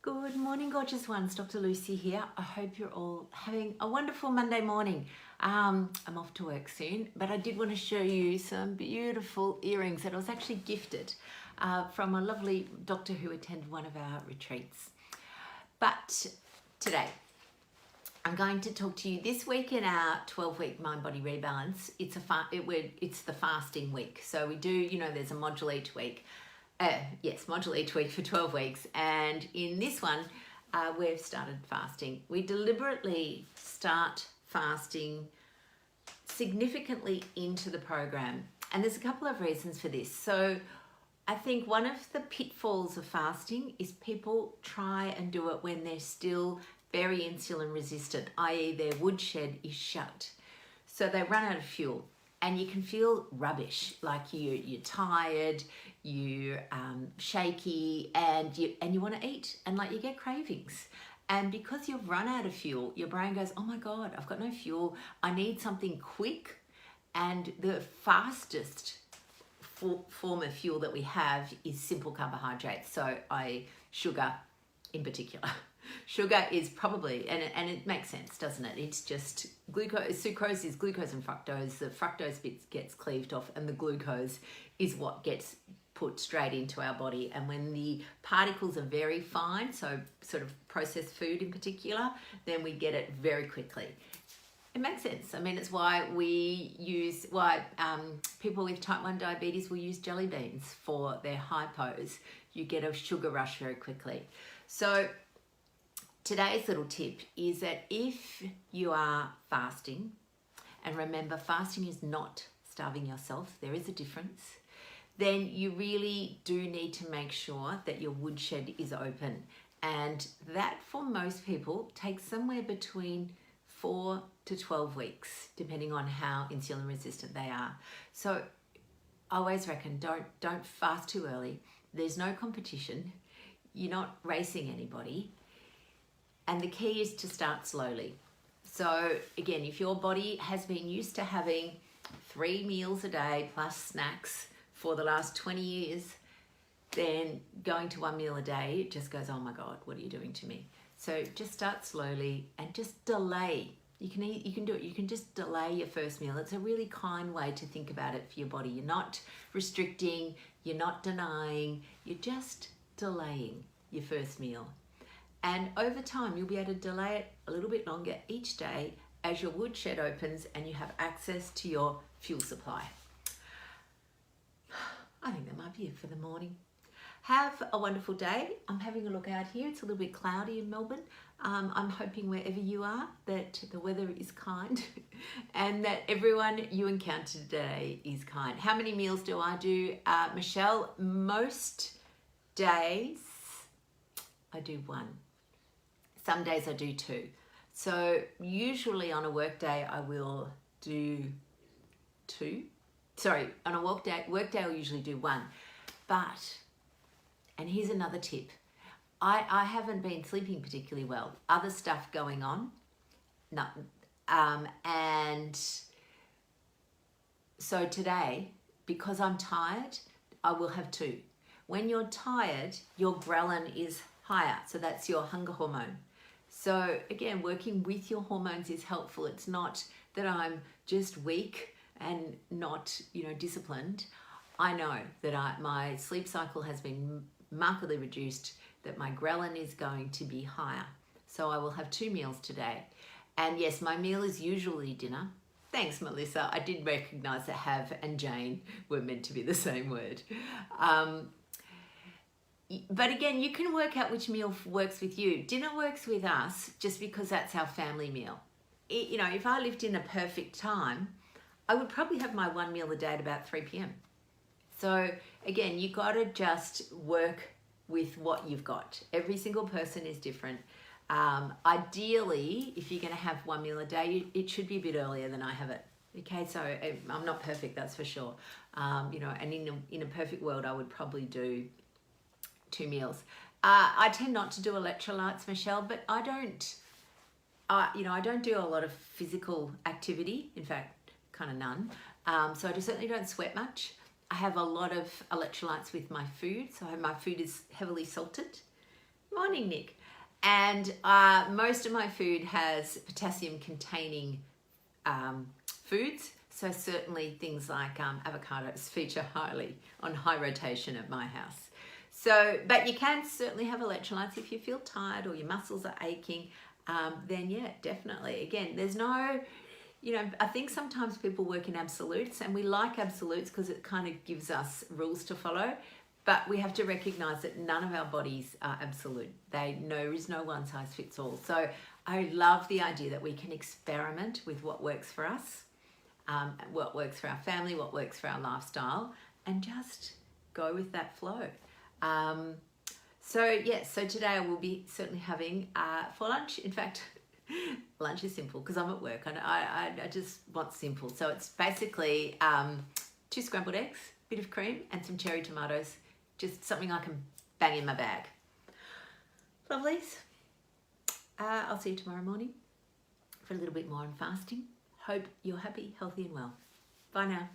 Good morning, gorgeous ones. Dr. Lucy here. I hope you're all having a wonderful Monday morning. I'm off to work soon, but I did want to show you some beautiful earrings that I was actually gifted from a lovely doctor who attended one of our retreats. But today, I'm going to talk to you this week in our 12-week mind-body rebalance. It's the fasting week. So we do, there's a module each week. Module each week for 12 weeks. And in this one, we've started fasting. We deliberately start fasting significantly into the program. And there's a couple of reasons for this. So I think one of the pitfalls of fasting is people try and do it when they're still very insulin resistant, i.e. their woodshed is shut. So they run out of fuel. And you can feel rubbish, like you're tired, you're shaky, and you want to eat, and like you get cravings. And because you've run out of fuel, your brain goes, oh my God, I've got no fuel. I need something quick. And the fastest form of fuel that we have is simple carbohydrates. So sugar in particular. Sugar is probably, and it makes sense, doesn't it? It's just glucose. Sucrose is glucose and fructose. The fructose bit gets cleaved off, and the glucose is what gets put straight into our body. And when the particles are very fine, so sort of processed food in particular, then we get it very quickly. It makes sense. I mean, it's why people with type 1 diabetes will use jelly beans for their hypos. You get a sugar rush very quickly. So today's little tip is that if you are fasting, and remember, fasting is not starving yourself, there is a difference, then you really do need to make sure that your woodshed is open. And that, for most people, takes somewhere between 4 to 12 weeks, depending on how insulin resistant they are. So I always reckon don't fast too early. There's no competition. You're not racing anybody. And the key is to start slowly. So again, if your body has been used to having 3 meals a day plus snacks for the last 20 years, then going to 1 meal a day, it just goes, oh my God, what are you doing to me? So just start slowly and just delay. You can do it. You can just delay your first meal. It's a really kind way to think about it for your body. You're not restricting, you're not denying, you're just delaying your first meal. And over time, you'll be able to delay it a little bit longer each day as your woodshed opens and you have access to your fuel supply. I think that might be it for the morning. Have a wonderful day. I'm having a look out here. It's a little bit cloudy in Melbourne. I'm hoping wherever you are that the weather is kind and that everyone you encounter today is kind. How many meals do I do? Michelle, most days I do 1. Some days I do 2. So usually on a work day, I will do 2. Sorry, on a work day I'll usually do 1. But, and here's another tip. I haven't been sleeping particularly well. Other stuff going on. No. And so today, because I'm tired, I will have 2. When you're tired, your ghrelin is higher. So that's your hunger hormone. So again, working with your hormones is helpful. It's not that I'm just weak and not, disciplined. I know that my sleep cycle has been markedly reduced, that my ghrelin is going to be higher. So I will have 2 meals today. And yes, my meal is usually dinner. Thanks, Melissa. I did recognize that have and Jane were meant to be the same word. But again, you can work out which meal works with you. Dinner works with us just because that's our family meal. If I lived in a perfect time, I would probably have my 1 meal a day at about 3 p.m. So again, you got to just work with what you've got. Every single person is different. Ideally, if you're going to have 1 meal a day, it should be a bit earlier than I have it. Okay, so I'm not perfect, that's for sure. And in a perfect world, I would probably do 2 meals. I tend not to do electrolytes, Michelle, but I don't do a lot of physical activity. In fact, kind of none. So I certainly don't sweat much. I have a lot of electrolytes with my food. So my food is heavily salted. Morning, Nick. And most of my food has potassium containing foods. So certainly things like avocados feature highly on high rotation at my house. So, but you can certainly have electrolytes if you feel tired or your muscles are aching. Then yeah, definitely. Again, there's no, I think sometimes people work in absolutes, and we like absolutes because it kind of gives us rules to follow. But we have to recognize that none of our bodies are absolute. There is no one size fits all. So I love the idea that we can experiment with what works for us, what works for our family, what works for our lifestyle, and just go with that flow. So today I will be certainly having for lunch. In fact, lunch is simple because I'm at work and I just want simple. So it's basically 2 scrambled eggs, bit of cream, and some cherry tomatoes. Just something I can bang in my bag. Lovelies. I'll see you tomorrow morning for a little bit more on fasting. Hope you're happy, healthy and well. Bye now.